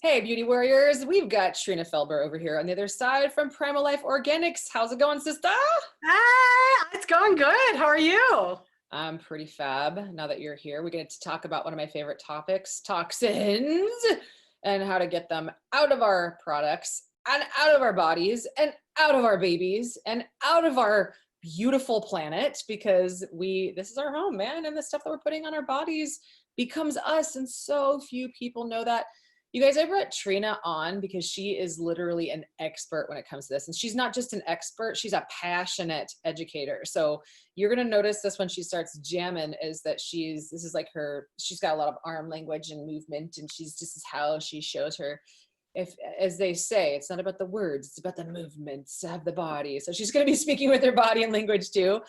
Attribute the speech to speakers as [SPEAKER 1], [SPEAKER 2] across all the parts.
[SPEAKER 1] Hey, beauty warriors. We've got Trina Felber over here on the other side from Primal Life Organics. How's it going, sister?
[SPEAKER 2] Ah, it's going good. How are you?
[SPEAKER 1] I'm pretty fab. Now that you're here, we get to talk about one of my favorite topics, toxins, and how to get them out of our products and out of our bodies and out of our babies and out of our beautiful planet, because this is our home, man, and the stuff that we're putting on our bodies becomes us, and so few people know that. You guys, I brought Trina on because she is literally an expert when it comes to this. And she's not just an expert, she's a passionate educator. So you're going to notice this when she starts jamming, is that she's got a lot of arm language and movement, and this is how she shows her, if, as they say, it's not about the words, it's about the movements of the body. So she's going to be speaking with her body and language too.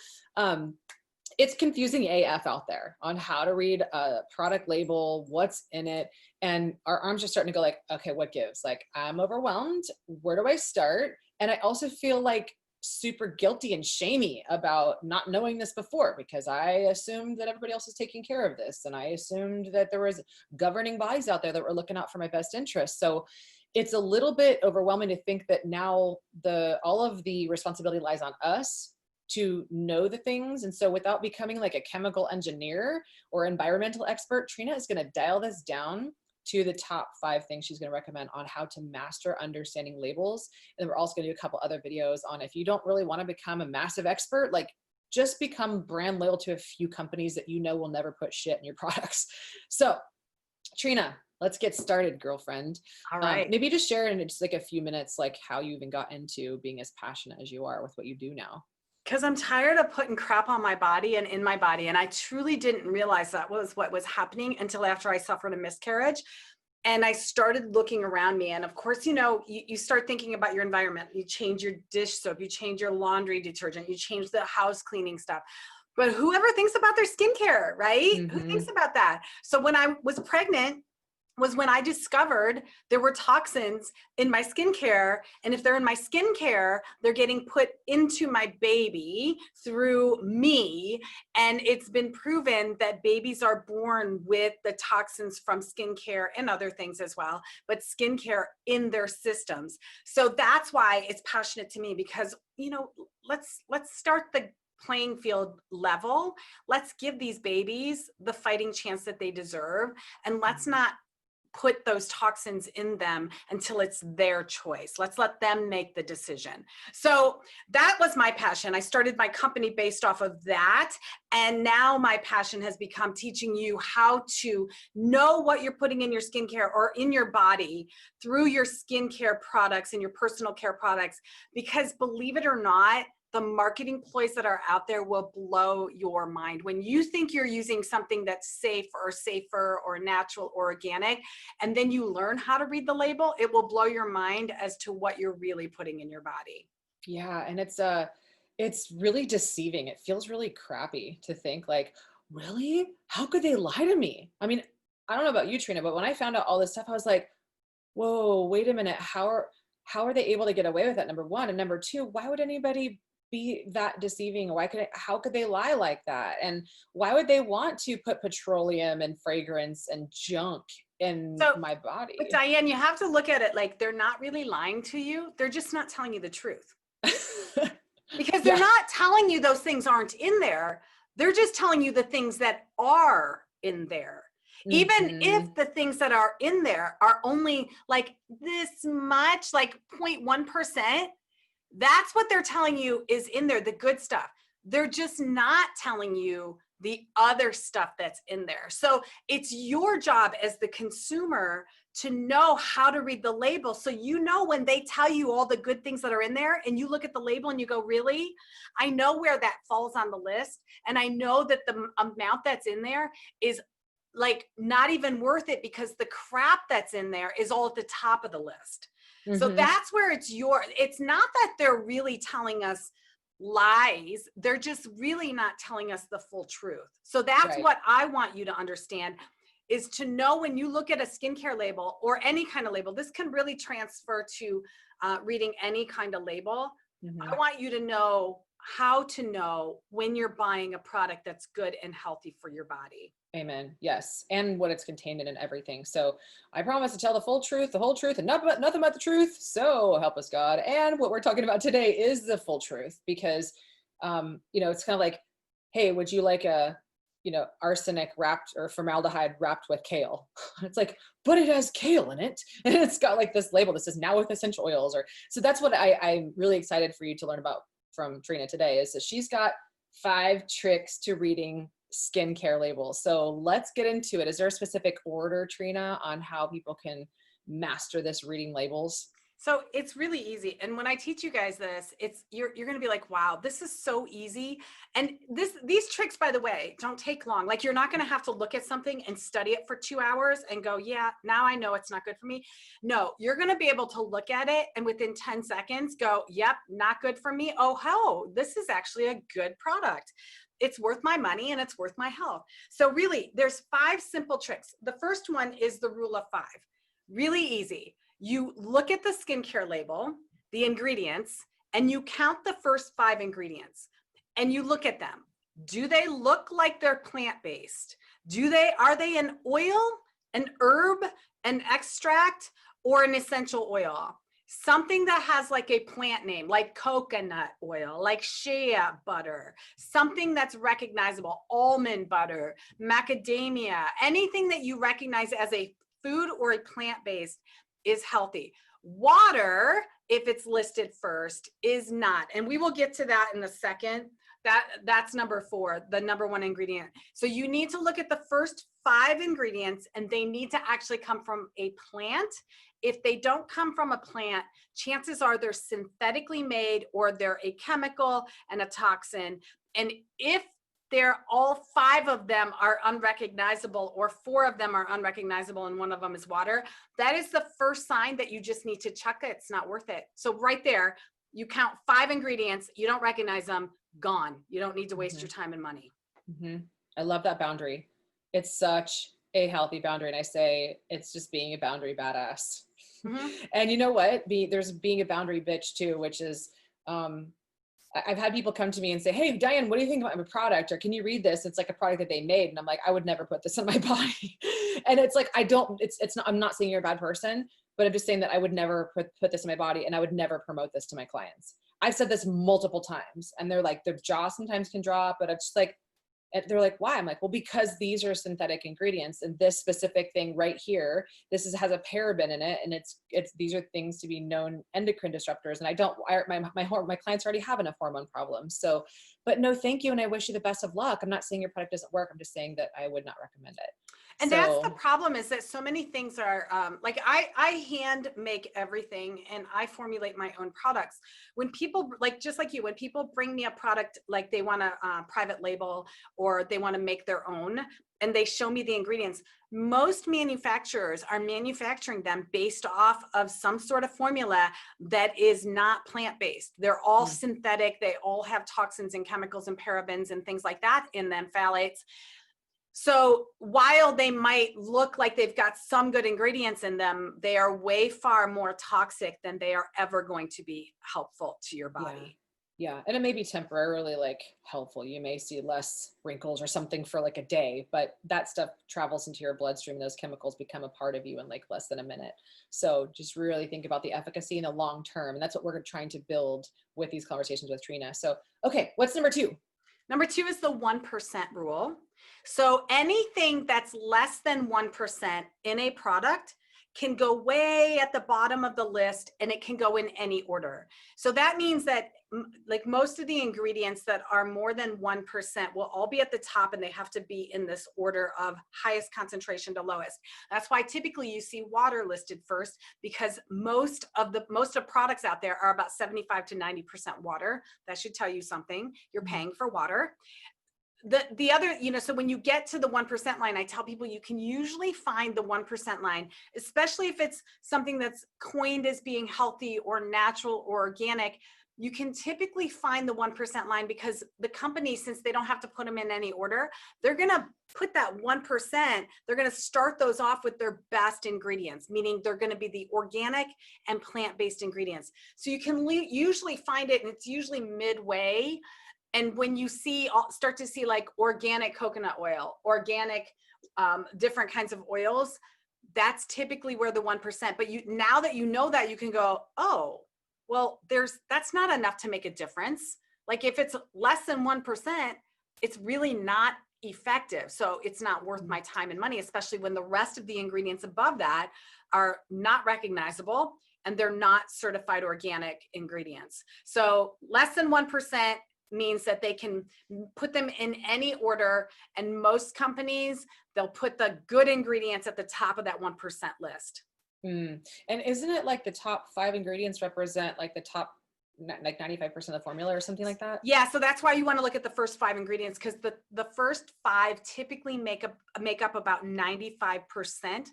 [SPEAKER 1] It's confusing AF out there on how to read a product label, what's in it. And our arms are starting to go like, okay, what gives? Like, I'm overwhelmed. Where do I start? And I also feel like super guilty and shamey about not knowing this before, because I assumed that everybody else was taking care of this. And I assumed that there was governing bodies out there that were looking out for my best interests. So it's a little bit overwhelming to think that now all of the responsibility lies on us to know the things. And so without becoming like a chemical engineer or environmental expert, Trina is going to dial this down to the top 5 things she's going to recommend on how to master understanding labels. And we're also going to do a couple other videos on, if you don't really want to become a massive expert, like just become brand loyal to a few companies that you know will never put shit in your products. So Trina, let's get started, girlfriend.
[SPEAKER 2] All right.
[SPEAKER 1] Maybe just share in just like a few minutes, like how you even got into being as passionate as you are with what you do now.
[SPEAKER 2] Because I'm tired of putting crap on my body and in my body. And I truly didn't realize that was what was happening until after I suffered a miscarriage. And I started looking around me. And of course, you start thinking about your environment. You change your dish soap, you change your laundry detergent, you change the house cleaning stuff. But whoever thinks about their skincare, right?
[SPEAKER 1] Mm-hmm.
[SPEAKER 2] Who thinks about that? So when I was pregnant, was when I discovered there were toxins in my skincare. And if they're in my skincare, they're getting put into my baby through me. And it's been proven that babies are born with the toxins from skincare and other things as well, but skincare in their systems. So that's why it's passionate to me, because, let's start the playing field level. Let's give these babies the fighting chance that they deserve. And let's not put those toxins in them until it's their choice. Let's let them make the decision. So that was my passion. I started my company based off of that. And now my passion has become teaching you how to know what you're putting in your skincare or in your body through your skincare products and your personal care products. Because believe it or not, the marketing ploys that are out there will blow your mind. When you think you're using something that's safe or safer or natural or organic, and then you learn how to read the label, it will blow your mind as to what you're really putting in your body.
[SPEAKER 1] Yeah, and it's really deceiving. It feels really crappy to think like, really? How could they lie to me? I mean, I don't know about you, Trina, but when I found out all this stuff, I was like, whoa, wait a minute. How are they able to get away with that? Number one. And number two, why would anybody be that deceiving? How could they lie like that? And why would they want to put petroleum and fragrance and junk in my body?
[SPEAKER 2] But Diane, you have to look at it like they're not really lying to you. They're just not telling you the truth. Because they're not telling you those things aren't in there. They're just telling you the things that are in there. Even if the things that are in there are only like this much, like 0.1%, that's what they're telling you is in there, the good stuff. They're just not telling you the other stuff that's in there. So it's your job as the consumer to know how to read the label. So when they tell you all the good things that are in there and you look at the label and you go, really? I know where that falls on the list. And I know that the amount that's in there is like not even worth it, because the crap that's in there is all at the top of the list. So that's where it's not that they're really telling us lies. They're just really not telling us the full truth. So that's what I want you to understand, is to know when you look at a skincare label or any kind of label, this can really transfer to reading any kind of label. I want you to know how to know when you're buying a product that's good and healthy for your body.
[SPEAKER 1] Amen. Yes. And what it's contained in and everything. So I promise to tell the full truth, the whole truth, and nothing but the truth. So help us God. And what we're talking about today is the full truth, because, it's kind of like, hey, would you like a, arsenic wrapped or formaldehyde wrapped with kale? It's like, but it has kale in it. And it's got like this label that says now with essential oils. So that's what I'm really excited for you to learn about from Trina today, is that she's got 5 tricks to reading skincare labels. So let's get into it. Is there a specific order, Trina, on how people can master this reading labels?
[SPEAKER 2] So it's really easy. And when I teach you guys this, you're going to be like, wow, this is so easy. And these tricks, by the way, don't take long. Like, you're not going to have to look at something and study it for 2 hours and go, yeah, now I know it's not good for me. No, you're going to be able to look at it and within 10 seconds go, yep, not good for me. Oh, this is actually a good product. It's worth my money and it's worth my health. So really, there's 5 simple tricks. The first one is the rule of 5. Really easy. You look at the skincare label, the ingredients, and you count the first 5 ingredients and you look at them. Do they look like they're plant-based? Are they an oil, an herb, an extract, or an essential oil? Something that has like a plant name, like coconut oil, like shea butter, something that's recognizable, almond butter, macadamia, anything that you recognize as a food or a plant-based is healthy. Water, if it's listed first, is not. And we will get to that in a second. That's number 4, the number 1 ingredient. So you need to look at the first 5 ingredients and they need to actually come from a plant. If they don't come from a plant, chances are they're synthetically made or they're a chemical and a toxin. And if all 5 of them are unrecognizable or 4 of them are unrecognizable and 1 of them is water, that is the first sign that you just need to chuck it. It's not worth it. So right there, you count 5 ingredients, you don't recognize them, gone. You don't need to waste your time and money.
[SPEAKER 1] I love that boundary. It's such a healthy boundary. And I say it's just being a boundary badass. And you know what? There's being a boundary bitch too, which is, I've had people come to me and say, hey, Diane, what do you think about my product? Or can you read this? It's like a product that they made. And I'm like, I would never put this on my body. And it's like, I'm not saying you're a bad person, but I'm just saying that I would never put this in my body and I would never promote this to my clients. I've said this multiple times and they're like, their jaw sometimes can drop, but it's just like, and they're like, why? I'm like, well, because these are synthetic ingredients and this specific thing right here, has a paraben in it. And these are things to be known endocrine disruptors. And my clients already have enough hormone problems. So, but no, thank you. And I wish you the best of luck. I'm not saying your product doesn't work. I'm just saying that I would not recommend it.
[SPEAKER 2] And that's the problem, is that so many things are like I hand make everything and I formulate my own products. When people, like, just like you, when people bring me a product, like they want a private label or they want to make their own and they show me the ingredients, most manufacturers are manufacturing them based off of some sort of formula that is not plant-based. They're all synthetic. They all have toxins and chemicals and parabens and things like that in them, phthalates. So while they might look like they've got some good ingredients in them, they are way far more toxic than they are ever going to be helpful to your body.
[SPEAKER 1] Yeah. And it may be temporarily like helpful. You may see less wrinkles or something for like a day, but that stuff travels into your bloodstream. Those chemicals become a part of you in like less than a minute. So just really think about the efficacy in the long term. And that's what we're trying to build with these conversations with Trina. So, okay, what's number 2?
[SPEAKER 2] Number 2 is the 1% rule. So anything that's less than 1% in a product can go way at the bottom of the list and it can go in any order. So that means that like most of the ingredients that are more than 1% will all be at the top and they have to be in this order of highest concentration to lowest. That's why typically you see water listed first, because most of products out there are about 75 to 90% water. That should tell you something. You're paying for water. The other, so when you get to the 1% line, I tell people you can usually find the 1% line, especially if it's something that's coined as being healthy or natural or organic. you can typically find the 1% line because the company, since they don't have to put them in any order, they're going to put that 1%, they're going to start those off with their best ingredients, meaning they're going to be the organic and plant-based ingredients. So you can usually find it, and it's usually midway. And when you start to see like organic coconut oil, organic, different kinds of oils, that's typically where the 1%, but now that you know that, you can go, oh, well, that's not enough to make a difference. Like if it's less than 1%, it's really not effective. So it's not worth my time and money, especially when the rest of the ingredients above that are not recognizable and they're not certified organic ingredients. So less than 1% means that they can put them in any order, and most companies, they'll put the good ingredients at the top of that 1% list.
[SPEAKER 1] And isn't it like the top 5 ingredients represent like the top, like 95% of the formula or something like that?
[SPEAKER 2] Yeah, so that's why you want to look at the first 5 ingredients, because the first 5 typically make up about 95%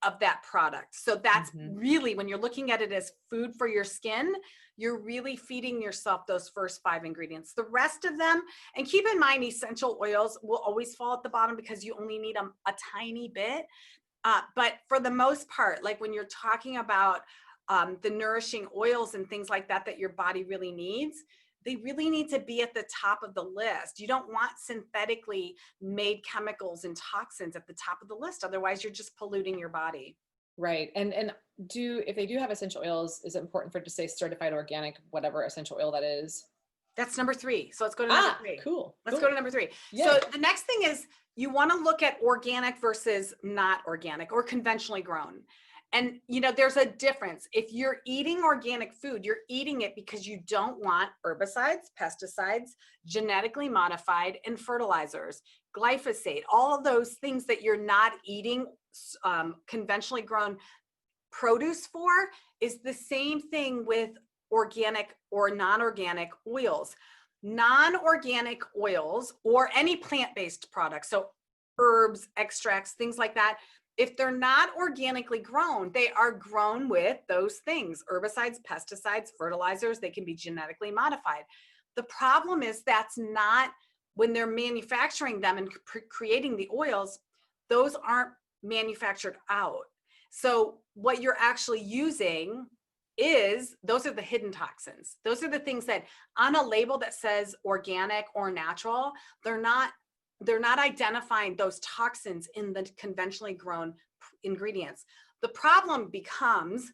[SPEAKER 2] of that product. So that's really, when you're looking at it as food for your skin, you're really feeding yourself those first 5 ingredients. The rest of them, and keep in mind, essential oils will always fall at the bottom because you only need a tiny bit. But for the most part, like when you're talking about the nourishing oils and things like that that your body really needs, they really need to be at the top of the list. You don't want synthetically made chemicals and toxins at the top of the list. Otherwise, you're just polluting your body.
[SPEAKER 1] Right. And if they do have essential oils, is it important for it to say certified organic, whatever essential oil that is?
[SPEAKER 2] That's number 3. So let's go to number 3.
[SPEAKER 1] Cool.
[SPEAKER 2] Let's go to number 3.
[SPEAKER 1] Yay.
[SPEAKER 2] So the next thing is you want to look at organic versus not organic or conventionally grown. And, there's a difference. If you're eating organic food, you're eating it because you don't want herbicides, pesticides, genetically modified, and fertilizers, glyphosate, all of those things that you're not eating conventionally grown produce for. Is the same thing with organic or non-organic oils. Non-organic oils or any plant-based products, so herbs, extracts, things like that, if they're not organically grown, they are grown with those things: herbicides, pesticides, fertilizers. They can be genetically modified. The problem is that's not, when they're manufacturing them and creating the oils, those aren't manufactured out. So what you're actually using those are the hidden toxins. Those are the things that on a label that says organic or natural, they're not identifying those toxins in the conventionally grown ingredients. The problem becomes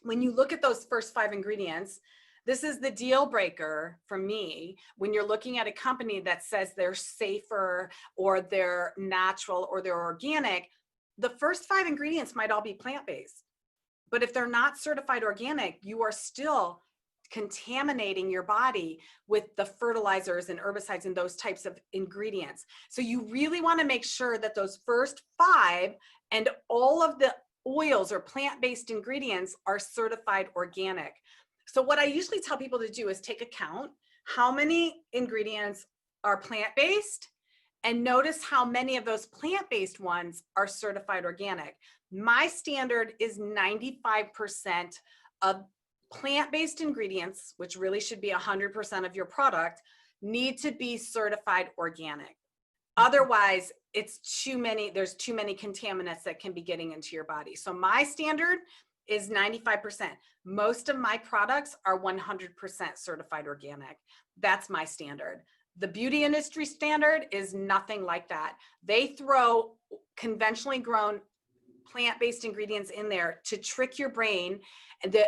[SPEAKER 2] when you look at those first 5 ingredients. This is the deal breaker for me when you're looking at a company that says they're safer or they're natural or they're organic. The first 5 ingredients might all be plant-based, but if they're not certified organic, you are still contaminating your body with the fertilizers and herbicides and those types of ingredients. So you really want to make sure that those first 5 and all of the oils or plant-based ingredients are certified organic. So what I usually tell people to do is take account how many ingredients are plant-based and notice how many of those plant-based ones are certified organic. My standard is 95% of plant-based ingredients, which really should be 100% of your product, need to be certified organic. Otherwise, there's too many contaminants that can be getting into your body. So my standard is 95%. Most of my products are 100% certified organic. That's my standard. The beauty industry standard is nothing like that. They throw conventionally grown plant-based ingredients in there to trick your brain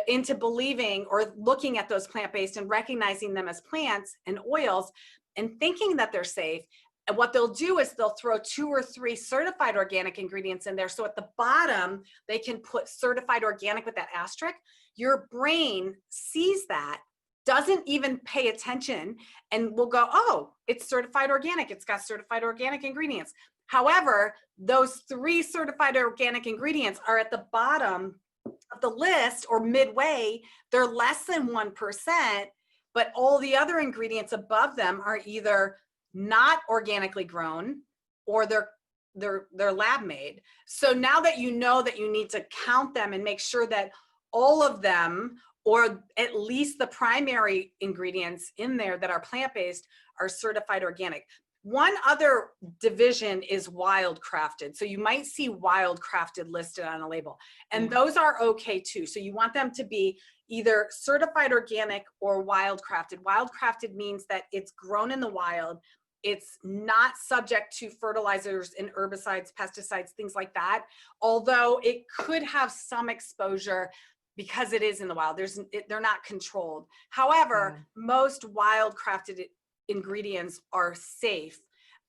[SPEAKER 2] into believing or looking at those plant-based and recognizing them as plants and oils and thinking that they're safe. And what they'll do is they'll throw 2 or 3 certified organic ingredients in there. So at the bottom, they can put certified organic with that asterisk. Your brain sees that, doesn't even pay attention, and will go, oh, it's certified organic. It's got certified organic ingredients. However, those 3 certified organic ingredients are at the bottom of the list or midway. They're less than 1%, but all the other ingredients above them are either not organically grown or they're lab made. So now that you know that you need to count them and make sure that all of them or at least the primary ingredients in there that are plant-based are certified organic. One other division is wild crafted. So you might see wild crafted listed on a label, and those are okay too. So you want them to be either certified organic or wild crafted. Wild crafted means that it's grown in the wild. It's not subject to fertilizers and herbicides, pesticides, things like that. Although it could have some exposure because it is in the wild. They're not controlled. However, most wild crafted ingredients are safe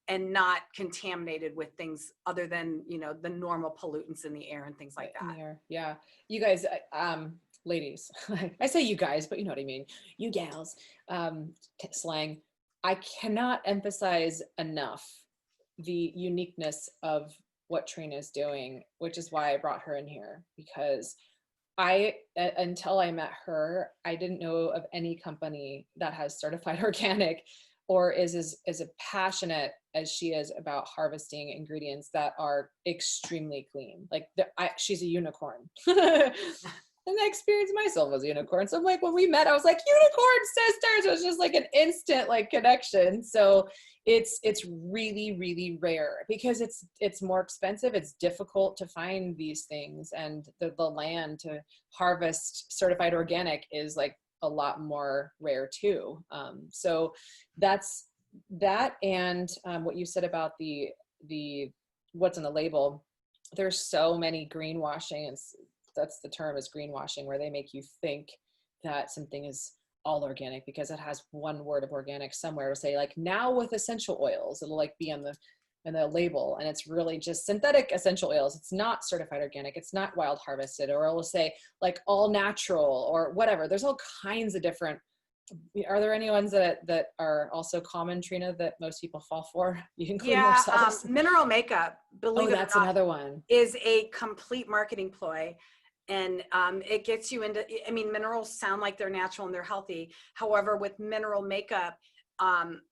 [SPEAKER 2] and not contaminated with things other than, you know, the normal pollutants in the air and things like that.
[SPEAKER 1] Yeah. You guys, ladies, I say you guys, but you know what I mean. You gals, slang. I cannot emphasize enough the uniqueness of what Trina is doing, which is why I brought her in here, because until I met her, I didn't know of any company that has certified organic or is as passionate as she is about harvesting ingredients that are extremely clean. Like she's a unicorn. And I experienced myself as a unicorn. So I'm like, when we met, I was like, unicorn sisters. It was just like an instant like connection. So it's really, really rare because it's more expensive. It's difficult to find these things, and the land to harvest certified organic is like a lot more rare too. So that's that. And what you said about the what's on the label, there's so many greenwashing, and that's the term, is greenwashing, where they make you think that something is all organic because it has one word of organic somewhere to say like now with essential oils. It'll like be on the label, and it's really just synthetic essential oils. It's not certified organic. It's not wild harvested, or it'll say like all natural or whatever. There's all kinds of different. Are there any ones that are also common, Trina, that most people fall for, including ourselves?
[SPEAKER 2] Mineral makeup, believe it or not,
[SPEAKER 1] that's another one,
[SPEAKER 2] is a complete marketing ploy. And it gets you into, I mean, minerals sound like they're natural and they're healthy. However, with mineral makeup,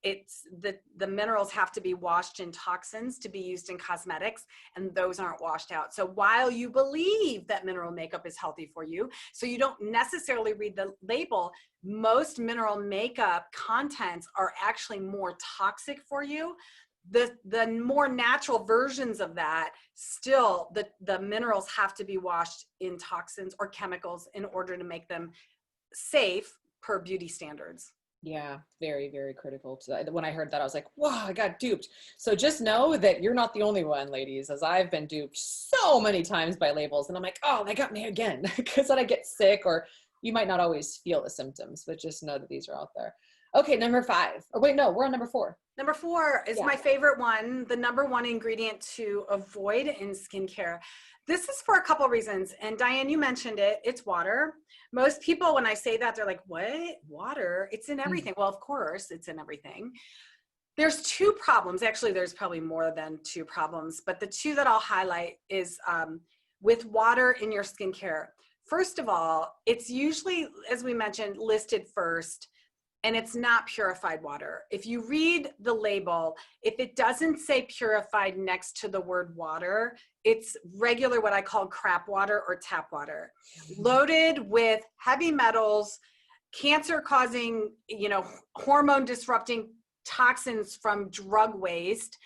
[SPEAKER 2] it's the minerals have to be washed in toxins to be used in cosmetics, and those aren't washed out. So while you believe that mineral makeup is healthy for you, so you don't necessarily read the label, most mineral makeup contents are actually more toxic for you. The more natural versions of that, still the minerals have to be washed in toxins or chemicals in order to make them safe per beauty standards.
[SPEAKER 1] Yeah, very, very critical to that. When I heard that, I was like, wow, I got duped. So just know that you're not the only one, ladies, as I've been duped so many times by labels. And I'm like, oh, they got me again, because then I get sick, or you might not always feel the symptoms, but just know that these are out there. Okay, number 5. Or wait, no, we're on number 4.
[SPEAKER 2] Number 4 is my favorite one, the number 1 ingredient to avoid in skincare. This is for a couple reasons. And Diane, you mentioned it, it's water. Most people, when I say that, they're like, what? Water? It's in everything. Well, of course, it's in everything. There's 2 problems. Actually, there's probably more than 2 problems, but the 2 that I'll highlight is with water in your skincare. First of all, it's usually, as we mentioned, listed first, and it's not purified water. If you read the label, if it doesn't say purified next to the word water, it's regular, what I call crap water or tap water, loaded with heavy metals, cancer causing, hormone disrupting toxins from drug waste.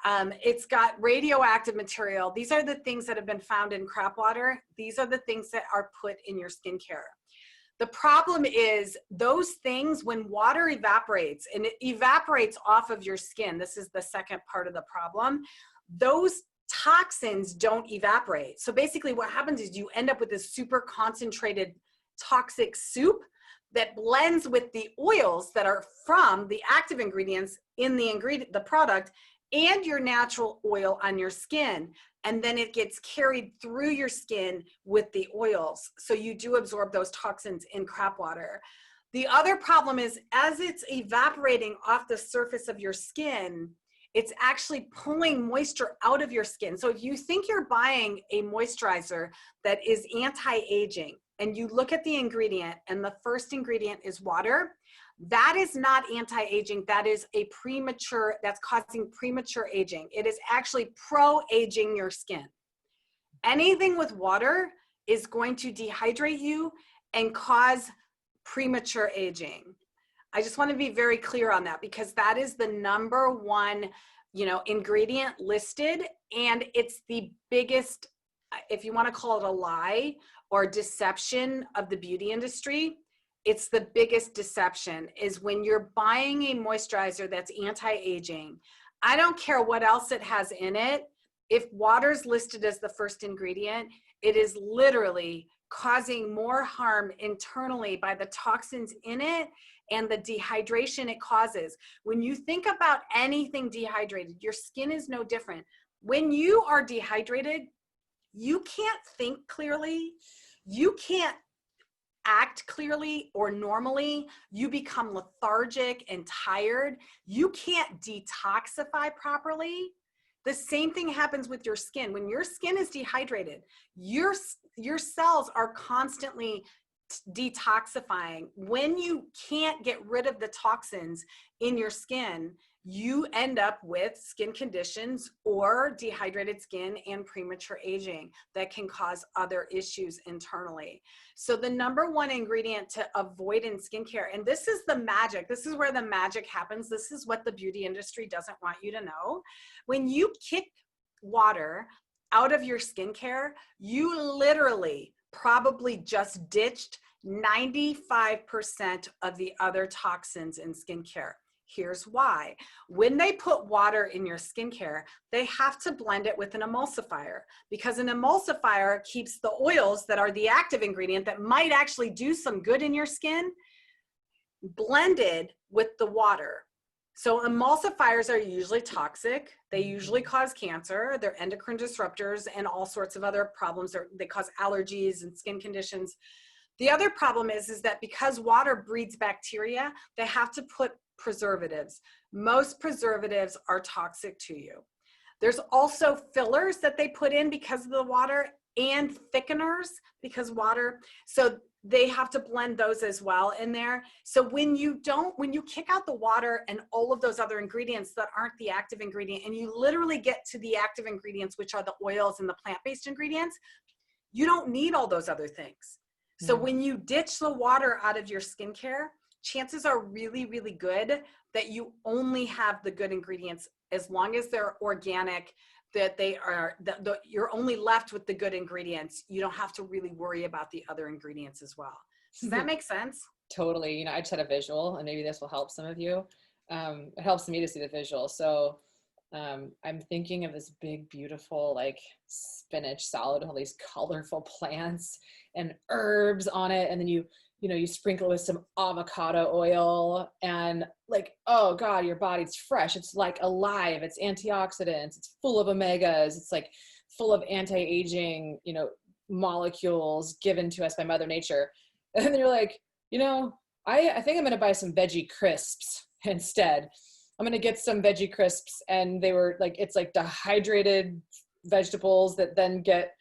[SPEAKER 2] It's got radioactive material. These are the things that have been found in crap water. These are the things that are put in your skincare. The problem is those things, when water evaporates, and it evaporates off of your skin, this is the second part of the problem, those toxins don't evaporate. So basically what happens is you end up with this super concentrated toxic soup that blends with the oils that are from the active ingredients in the product and your natural oil on your skin. And then it gets carried through your skin with the oils. So you do absorb those toxins in crap water. The other problem is, as it's evaporating off the surface of your skin, it's actually pulling moisture out of your skin. So if you think you're buying a moisturizer that is anti-aging, and you look at the ingredient, and the first ingredient is water, that is not anti-aging. That is that's causing premature aging. It is actually pro-aging your skin. Anything with water is going to dehydrate you and cause premature aging. I just want to be very clear on that, because that is the number one, ingredient listed. And it's the biggest, if you want to call it a lie or deception of the beauty industry, it's the biggest deception is when you're buying a moisturizer that's anti-aging. I don't care what else it has in it. If water's listed as the first ingredient, it is literally causing more harm internally by the toxins in it and the dehydration it causes. When you think about anything dehydrated, your skin is no different. When you are dehydrated, you can't think clearly. You can't act clearly or normally. You become lethargic and tired. You can't detoxify properly. The same thing happens with your skin. When your skin is dehydrated, your cells are constantly detoxifying. When you can't get rid of the toxins in your skin, you end up with skin conditions or dehydrated skin and premature aging that can cause other issues internally. So the number one ingredient to avoid in skincare, and this is the magic, this is where the magic happens. This is what the beauty industry doesn't want you to know. When you kick water out of your skincare, you literally probably just ditched 95% of the other toxins in skincare. Here's why. When they put water in your skincare, they have to blend it with an emulsifier, because an emulsifier keeps the oils that are the active ingredient that might actually do some good in your skin blended with the water. So emulsifiers are usually toxic. They usually cause cancer. They're endocrine disruptors and all sorts of other problems. They cause allergies and skin conditions. The other problem is that because water breeds bacteria, they have to put preservatives. Most preservatives are toxic to you. There's also fillers that they put in because of the water, and thickeners because water. So they have to blend those as well in there. So when you kick out the water and all of those other ingredients that aren't the active ingredient, and you literally get to the active ingredients, which are the oils and the plant-based ingredients, you don't need all those other things. So when you ditch the water out of your skincare, chances are really, really good that you only have the good ingredients, as long as they're organic, that they are, you're only left with the good ingredients. You don't have to really worry about the other ingredients as well. Does that make sense?
[SPEAKER 1] Totally. I just had a visual, and maybe this will help some of you. It helps me to see the visual. So I'm thinking of this big, beautiful, like spinach salad, all these colorful plants and herbs on it. And then you sprinkle with some avocado oil, and like, oh God, your body's fresh. It's like alive. It's antioxidants. It's full of omegas. It's like full of anti-aging, molecules given to us by Mother Nature. And then you're like, I think I'm going to buy some veggie crisps instead. I'm going to get some veggie crisps. And they were like, it's like dehydrated vegetables that then get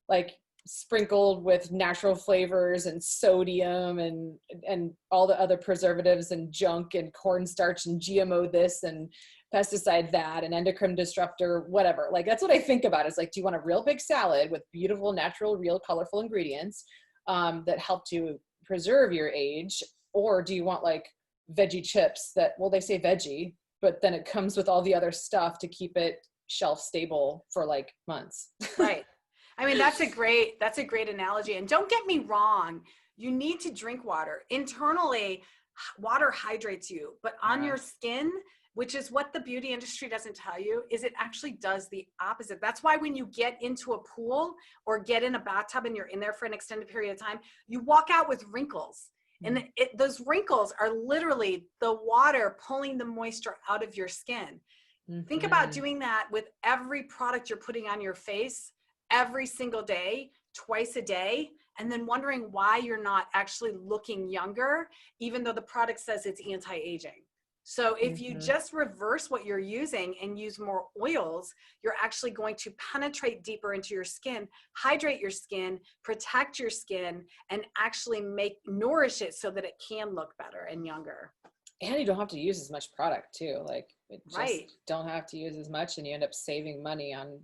[SPEAKER 1] like sprinkled with natural flavors and sodium and all the other preservatives and junk and cornstarch and GMO this and pesticide that and endocrine disruptor, whatever. Like, that's what I think about. It's like, do you want a real big salad with beautiful, natural, real, colorful ingredients that help to preserve your age? Or do you want like veggie chips that, well, they say veggie, but then it comes with all the other stuff to keep it shelf stable for like months.
[SPEAKER 2] Right. I mean, that's a great analogy. And don't get me wrong, you need to drink water. Internally, water hydrates you, but on your skin, which is what the beauty industry doesn't tell you, is it actually does the opposite. That's why when you get into a pool or get in a bathtub and you're in there for an extended period of time, you walk out with wrinkles. And those wrinkles are literally the water pulling the moisture out of your skin. Think about doing that with every product you're putting on your face every single day, twice a day, and then wondering why you're not actually looking younger, even though the product says it's anti-aging. So if you just reverse what you're using and use more oils, you're actually going to penetrate deeper into your skin, hydrate your skin, protect your skin, and actually nourish it so that it can look better and younger.
[SPEAKER 1] And you don't have to use as much product too. Like, it just don't have to use as much, and you end up saving money on,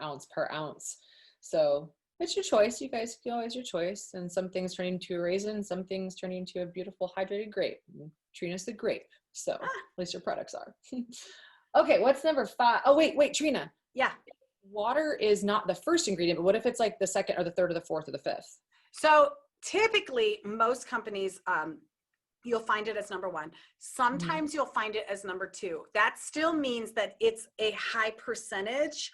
[SPEAKER 1] ounce per ounce. So It's your choice. You guys can always your choice. And some things turn into a raisin, some things turn into a beautiful hydrated grape. Trina's the grape. So at least your products are. Okay, what's number 5? Oh, wait, Trina.
[SPEAKER 2] Yeah.
[SPEAKER 1] Water is not the first ingredient, but what if it's like the second or the third or the fourth or the fifth?
[SPEAKER 2] So typically most companies, you'll find it as number 1. Sometimes you'll find it as number 2. That still means that it's a high percentage,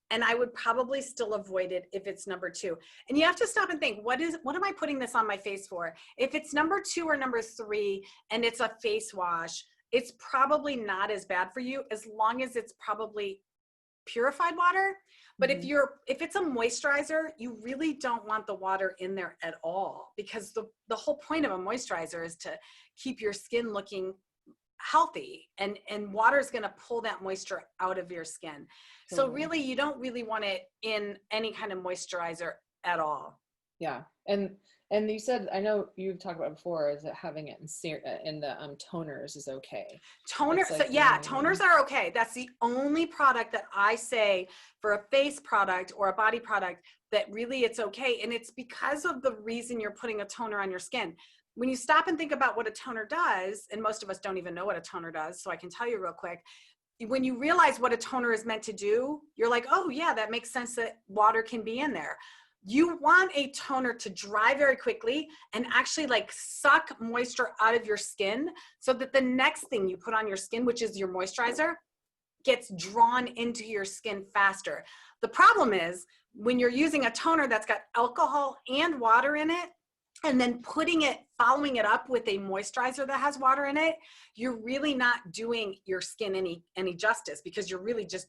[SPEAKER 2] and I would probably still avoid it if it's number 2. And you have to stop and think, what am I putting this on my face for? If it's number 2 or number 3 and it's a face wash, it's probably not as bad for you as long as it's probably purified water. But if it's a moisturizer, you really don't want the water in there at all, because the whole point of a moisturizer is to keep your skin looking healthy, and water is going to pull that moisture out of your skin. So really, you don't really want it in any kind of moisturizer at all.
[SPEAKER 1] Yeah. And you said, I know you've talked about it before, is that having it in the toners is okay.
[SPEAKER 2] Toners, like, so yeah, toners are okay. That's the only product that I say for a face product or a body product that really it's okay. And it's because of the reason you're putting a toner on your skin. When you stop and think about what a toner does, and most of us don't even know what a toner does, so I can tell you real quick, when you realize what a toner is meant to do, you're like, oh yeah, that makes sense that water can be in there. You want a toner to dry very quickly and actually like suck moisture out of your skin, so that the next thing you put on your skin, which is your moisturizer, gets drawn into your skin faster. The problem is when you're using a toner that's got alcohol and water in it, and then following it up with a moisturizer that has water in it, you're really not doing your skin any justice, because you're really just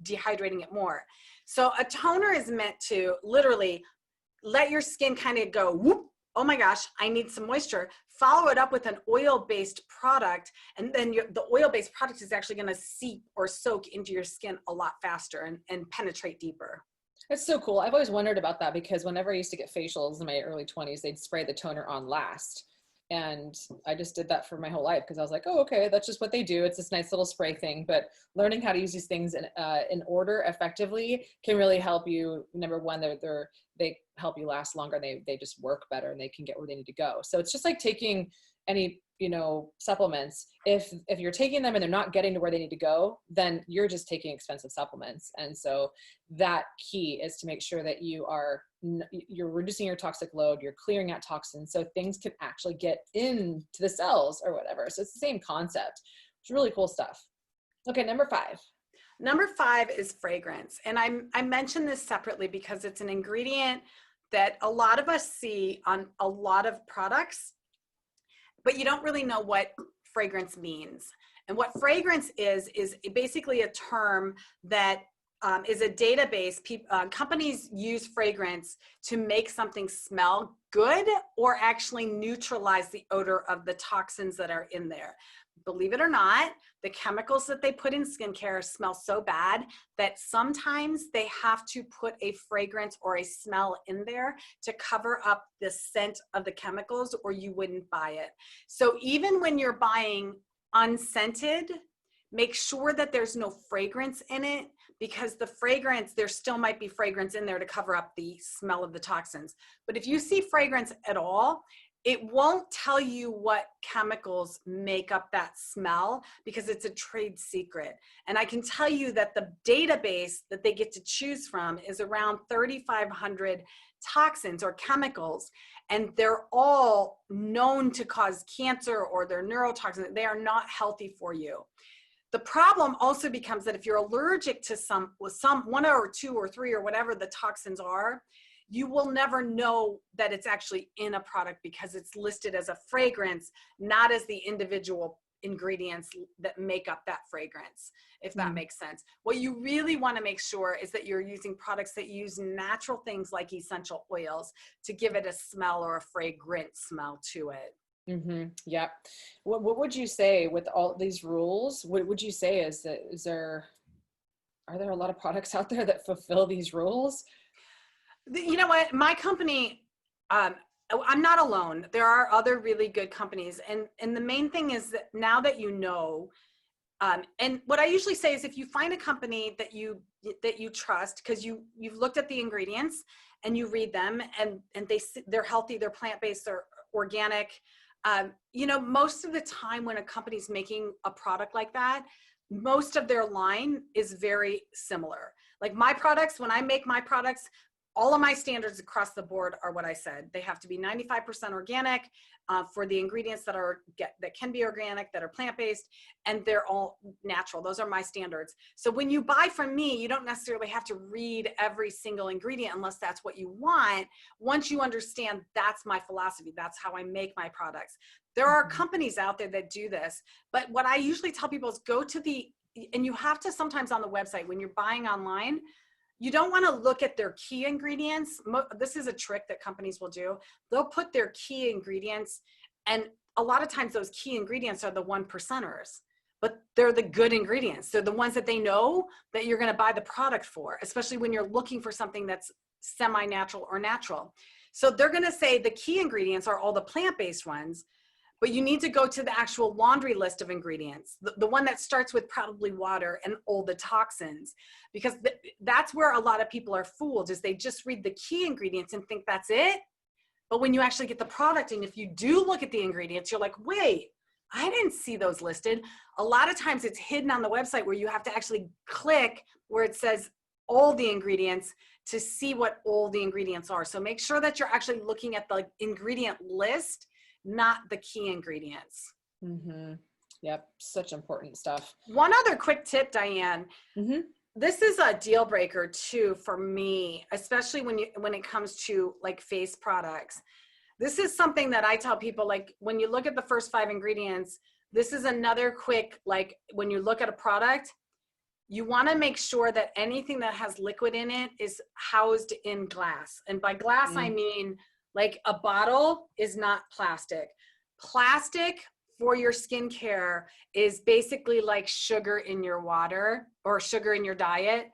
[SPEAKER 2] dehydrating it more. So a toner is meant to literally let your skin kind of go, whoop, oh my gosh, I need some moisture. Follow it up with an oil-based product, and then the oil-based product is actually going to seep or soak into your skin a lot faster and penetrate deeper.
[SPEAKER 1] It's so cool. I've always wondered about that, because whenever I used to get facials in my early 20s, they'd spray the toner on last. And I just did that for my whole life, because I was like, oh, okay, that's just what they do. It's this nice little spray thing. But learning how to use these things in order effectively can really help you. Number one, they help you last longer. They just work better, and they can get where they need to go. So it's just like taking any supplements. If you're taking them and they're not getting to where they need to go, then you're just taking expensive supplements. And so that key is to make sure that you're reducing your toxic load, you're clearing out toxins, so things can actually get into the cells or whatever. So it's the same concept. It's really cool stuff. Okay, number 5.
[SPEAKER 2] Number 5 is fragrance. And I mentioned this separately because it's an ingredient that a lot of us see on a lot of products, but you don't really know what fragrance means. And what fragrance is basically a term that is a database. Companies use fragrance to make something smell good or actually neutralize the odor of the toxins that are in there. Believe it or not, the chemicals that they put in skincare smell so bad that sometimes they have to put a fragrance or a smell in there to cover up the scent of the chemicals, or you wouldn't buy it. So even when you're buying unscented, make sure that there's no fragrance in it, because the fragrance, there still might be fragrance in there to cover up the smell of the toxins. But if you see fragrance at all, it won't tell you what chemicals make up that smell, because it's a trade secret. And I can tell you that the database that they get to choose from is around 3,500 toxins or chemicals, and they're all known to cause cancer, or they're neurotoxins. They are not healthy for you. The problem also becomes that if you're allergic to one or two or three or whatever the toxins are, you will never know that it's actually in a product, because it's listed as a fragrance, not as the individual ingredients that make up that fragrance, if that makes sense. What you really want to make sure is that you're using products that use natural things like essential oils to give it a smell or a fragrant smell to it.
[SPEAKER 1] Yeah. What would you say with all these rules? What would you say are there a lot of products out there that fulfill these rules?
[SPEAKER 2] You know what? My company, I'm not alone. There are other really good companies. And the main thing is that now that you know, And what I usually say is if you find a company that you trust, because you've looked at the ingredients and you read them and they're healthy, they're plant-based, they're organic. You know, most of the time when a company's making a product like that, most of their line is very similar. Like my products, when I make my products, all of my standards across the board are what I said. They have to be 95% organic for the ingredients that can be organic, that are plant-based, and they're all natural. Those are my standards. So when you buy from me, you don't necessarily have to read every single ingredient unless that's what you want. Once you understand that's my philosophy, that's how I make my products. There are companies out there that do this, but what I usually tell people is and you have to sometimes on the website, when you're buying online, you don't want to look at their key ingredients. This is a trick that companies will do. They'll put their key ingredients, and a lot of times those key ingredients are the 1%ers, but they're the good ingredients. They're the ones that they know that you're going to buy the product for, especially when you're looking for something that's semi-natural or natural. So they're going to say the key ingredients are all the plant-based ones, but you need to go to the actual laundry list of ingredients, the one that starts with probably water and all the toxins, because that's where a lot of people are fooled, is they just read the key ingredients and think that's it. But when you actually get the product, and if you do look at the ingredients, you're like, wait, I didn't see those listed. A lot of times it's hidden on the website where you have to actually click where it says all the ingredients to see what all the ingredients are. So make sure that you're actually looking at the ingredient list, not the key ingredients.
[SPEAKER 1] Yep. Such important stuff.
[SPEAKER 2] One other quick tip, Diane. This is a deal breaker too for me, especially when it comes to like face products. This is something that I tell people, like when you look at the first 5 ingredients, this is another quick, like when you look at a product, you want to make sure that anything that has liquid in it is housed in glass. And by glass, I mean like a bottle is not plastic. Plastic for your skincare is basically like sugar in your water or sugar in your diet.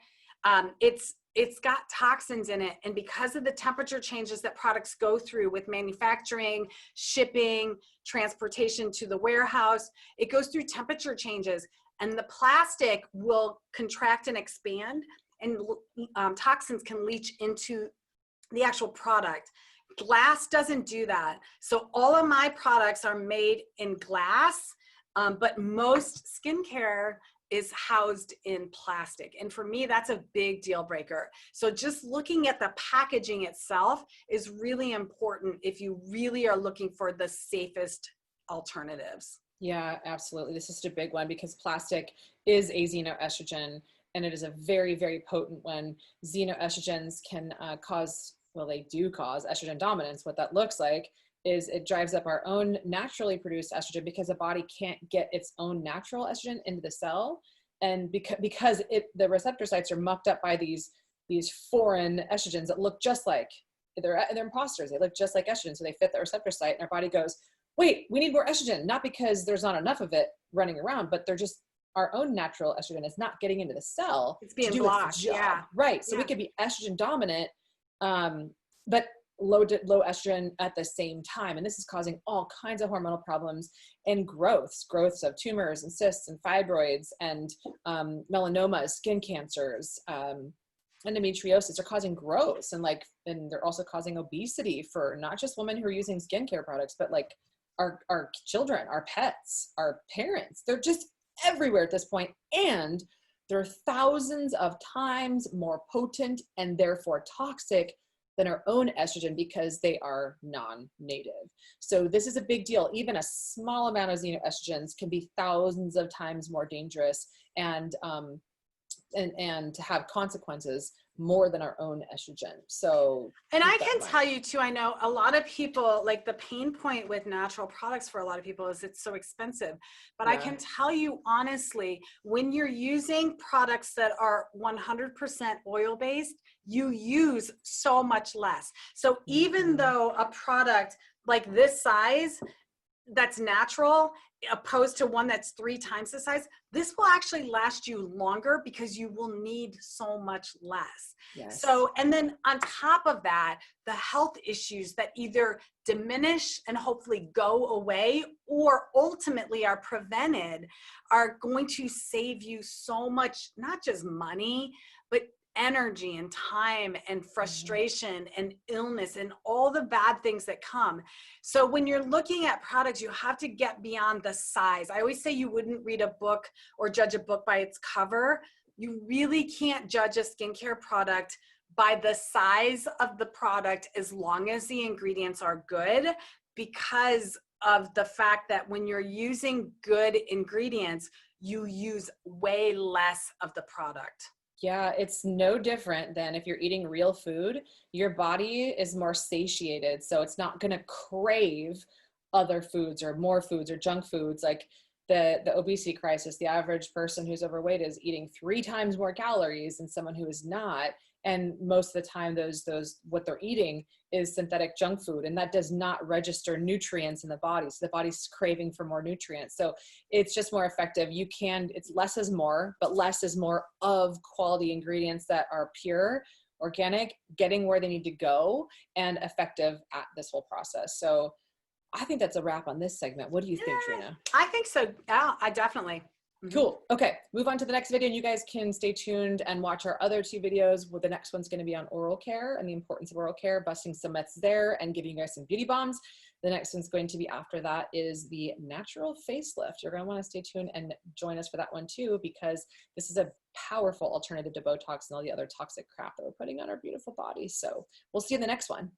[SPEAKER 2] It's got toxins in it. And because of the temperature changes that products go through with manufacturing, shipping, transportation to the warehouse, it goes through temperature changes. And the plastic will contract and expand, and toxins can leach into the actual product. Glass doesn't do that. So all of my products are made in glass, but most skincare is housed in plastic. And for me, that's a big deal breaker. So just looking at the packaging itself is really important if you really are looking for the safest alternatives.
[SPEAKER 1] Yeah, absolutely. This is such a big one because plastic is a xenoestrogen, and it is a very, very potent one. Xenoestrogens can they do cause estrogen dominance. What that looks like is it drives up our own naturally produced estrogen because the body can't get its own natural estrogen into the cell. And because the receptor sites are mucked up by these foreign estrogens that look just like, they're imposters. They look just like estrogen. So they fit the receptor site, and our body goes, wait, we need more estrogen. Not because there's not enough of it running around, but they're just, our own natural estrogen is not getting into the cell.
[SPEAKER 2] It's being blocked. Yeah.
[SPEAKER 1] Right. So we could be estrogen dominant, but low estrogen at the same time. And this is causing all kinds of hormonal problems and growths of tumors and cysts and fibroids and melanomas, skin cancers, endometriosis are causing growths, and they're also causing obesity for not just women who are using skincare products, but like our children, our pets, our parents. They're just everywhere at this point. And they're thousands of times more potent and therefore toxic than our own estrogen because they are non-native. So this is a big deal. Even a small amount of xenoestrogens can be thousands of times more dangerous and to have consequences more than our own estrogen. So,
[SPEAKER 2] and I can tell you too, I know a lot of people, like the pain point with natural products for a lot of people is it's so expensive. But I can tell you honestly, when you're using products that are 100% oil-based, you use so much less. So even though a product like this size that's natural opposed to one that's 3 times the size, this will actually last you longer because you will need so much less.
[SPEAKER 1] Yes.
[SPEAKER 2] So, and then on top of that, the health issues that either diminish and hopefully go away or ultimately are prevented are going to save you so much, not just money, but energy and time and frustration and illness and all the bad things that come. So when you're looking at products, you have to get beyond the size. I always say you wouldn't read a book or judge a book by its cover. You really can't judge a skincare product by the size of the product as long as the ingredients are good, because of the fact that when you're using good ingredients, you use way less of the product.
[SPEAKER 1] Yeah, it's no different than if you're eating real food, your body is more satiated. So it's not going to crave other foods or more foods or junk foods. Like the obesity crisis, the average person who's overweight is eating 3 times more calories than someone who is not. And most of the time, those what they're eating is synthetic junk food, and that does not register nutrients in the body. So the body's craving for more nutrients. So it's just more effective. It's less is more, but less is more of quality ingredients that are pure, organic, getting where they need to go, and effective at this whole process. So I think that's a wrap on this segment. What do you think, Trina?
[SPEAKER 2] I think so. Yeah, I definitely.
[SPEAKER 1] Cool. Okay, move on to the next video, and you guys can stay tuned and watch our other 2 videos. Well, the next one's going to be on oral care and the importance of oral care, busting some myths there and giving you guys some beauty bombs. The next one's going to be after that is the natural facelift. You're going to want to stay tuned and join us for that one too, because this is a powerful alternative to Botox and all the other toxic crap that we're putting on our beautiful bodies. So we'll see you in the next one.